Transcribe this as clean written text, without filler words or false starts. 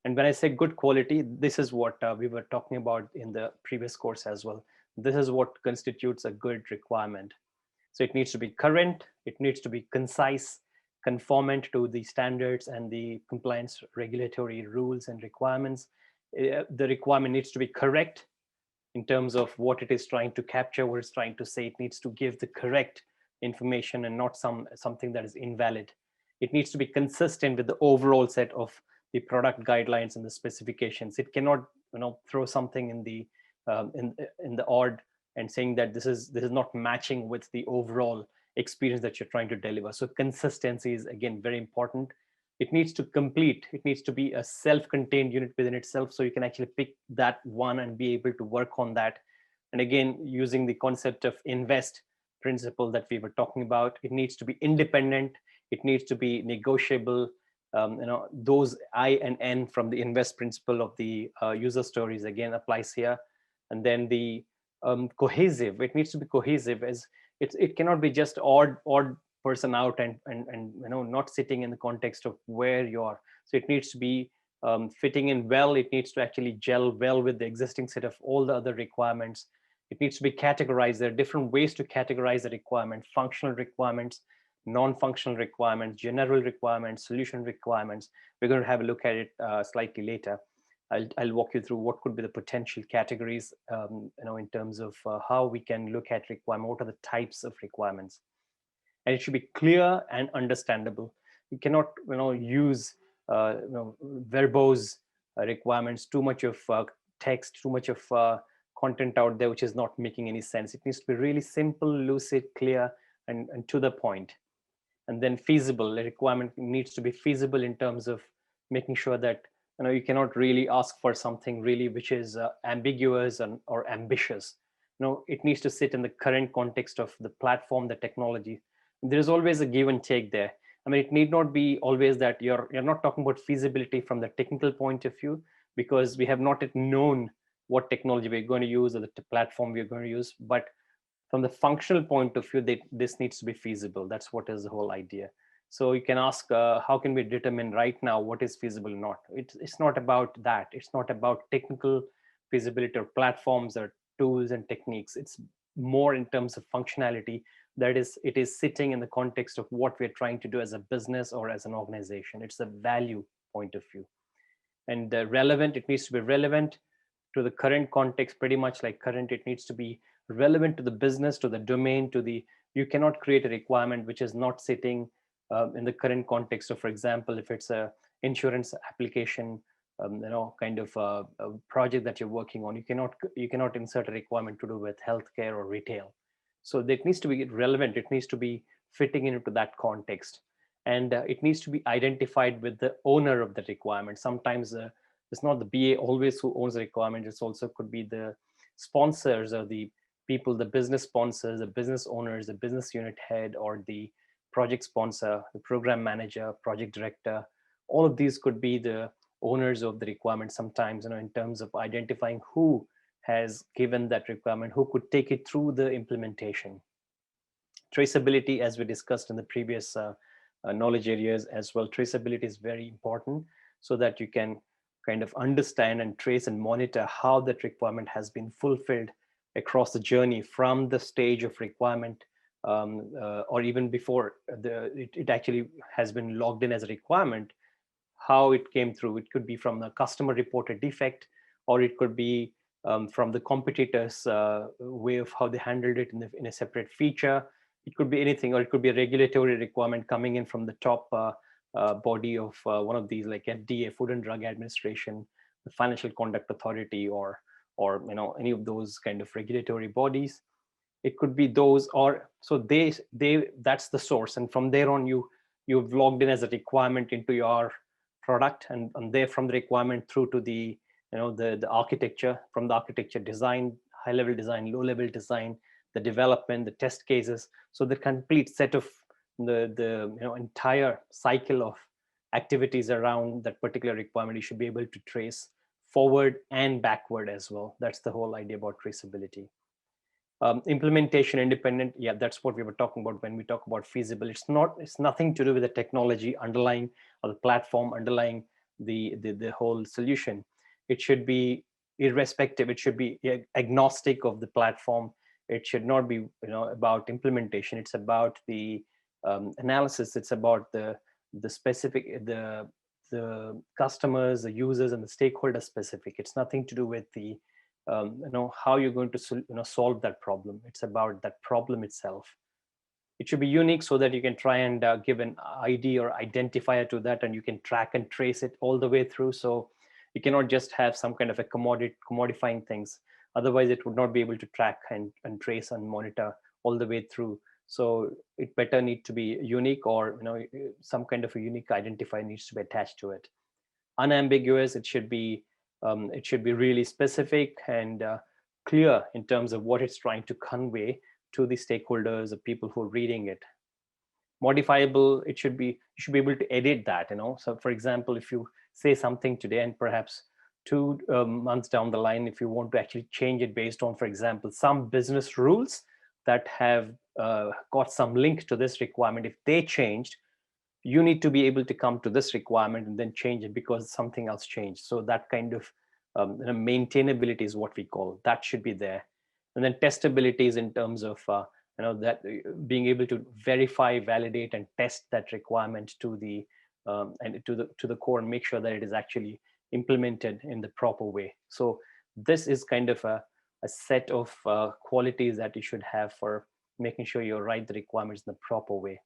And when I say good quality, this is what we were talking about in the previous course as well. This is what constitutes a good requirement. So it needs to be current, it needs to be concise, conformant to the standards and the compliance regulatory rules and requirements. The requirement needs to be correct in terms of what it is trying to capture, what it's trying to say. It needs to give the correct information and not something that is invalid. It needs to be consistent with the overall set of the product guidelines and the specifications. It cannot, throw something in the in the odd and saying that this is not matching with the overall experience that you're trying to deliver. So consistency is again very important. It needs to complete, it needs to be a self-contained unit within itself, so you can actually pick that one and be able to work on that. And again, using the concept of invest principle that we were talking about, it needs to be independent, it needs to be negotiable. Those I and N from the invest principle of the user stories again applies here. And then the cohesive, it needs to be cohesive, as it cannot be just odd person out and not sitting in the context of where you are. So it needs to be fitting in well, it needs to actually gel well with the existing set of all the other requirements. It needs to be categorized. There are different ways to categorize the requirement: functional requirements, non-functional requirements, general requirements, solution requirements. We're going to have a look at it slightly later. I'll walk you through what could be the potential categories, in terms of how we can look at requirement, what are the types of requirements. And it should be clear and understandable. You cannot, use, verbose requirements, too much of text, too much of content out there, which is not making any sense. It needs to be really simple, lucid, clear, and to the point. And then feasible. The requirement needs to be feasible in terms of making sure that you cannot really ask for something really which is ambiguous or ambitious. It needs to sit in the current context of the platform, the technology. There's always a give and take there. I mean, it need not be always that you're not talking about feasibility from the technical point of view, because we have not yet known what technology we're going to use or the platform we're going to use. But from the functional point of view, this needs to be feasible. That's what is the whole idea. So you can ask, how can we determine right now what is feasible or not? It's not about that. It's not about technical feasibility or platforms or tools and techniques. It's more in terms of functionality. That is, it is sitting in the context of what we're trying to do as a business or as an organization. It's a value point of view. And relevant, it needs to be relevant to the current context, pretty much like current. It needs to be relevant to the business, to the domain, you cannot create a requirement which is not sitting in the current context. So for example, if it's a insurance application, kind of a project that you're working on, you cannot insert a requirement to do with healthcare or retail. So it needs to be relevant. It needs to be fitting into that context. And it needs to be identified with the owner of the requirement. Sometimes it's not the BA always who owns the requirement. It's also could be the sponsors or the people, the business sponsors, the business owners, the business unit head, or the project sponsor, the program manager, project director. All of these could be the owners of the requirement sometimes, in terms of identifying who has given that requirement, who could take it through the implementation. Traceability, as we discussed in the previous knowledge areas as well, traceability is very important, so that you can kind of understand and trace and monitor how that requirement has been fulfilled across the journey from the stage of requirement, or even before it actually has been logged in as a requirement, how it came through. It could be from the customer reported defect, or it could be from the competitors' way of how they handled it in a separate feature. It could be anything, or it could be a regulatory requirement coming in from the top body of one of these, like FDA, Food and Drug Administration, the Financial Conduct Authority, or any of those kind of regulatory bodies. It could be those, or so they that's the source, and from there on you've logged in as a requirement into your product, and there from the requirement through to the the architecture, from the architecture design, high level design, low level design, the development, the test cases. So the complete set of the entire cycle of activities around that particular requirement, you should be able to trace forward and backward as well. That's the whole idea about traceability. Implementation independent, yeah, that's what we were talking about when we talk about feasible. It's nothing to do with the technology underlying or the platform underlying the whole solution. It should be irrespective, it should be agnostic of the platform. It should not be, about implementation. It's about the analysis. It's about the specific, the customers, the users, and the stakeholder specific. It's nothing to do with the how you're going to solve that problem. It's about that problem itself. It should be unique so that you can try and give an ID or identifier to that, and you can track and trace it all the way through. So you cannot just have some kind of a commodifying things. Otherwise, it would not be able to track and trace and monitor all the way through. So it better need to be unique, or some kind of a unique identifier needs to be attached to it. Unambiguous. It should be really specific and clear in terms of what it's trying to convey to the stakeholders, the people who are reading it. Modifiable. You should be able to edit that. So for example, if you say something today and perhaps 2 months down the line, if you want to actually change it based on, for example, some business rules that have got some link to this requirement, if they changed, you need to be able to come to this requirement and then change it because something else changed. So that kind of maintainability is what we call. That should be there. And then testability is in terms of that being able to verify, validate, and test that requirement to the and to the core, and make sure that it is actually implemented in the proper way. So this is kind of a set of qualities that you should have for making sure you write the requirements in the proper way.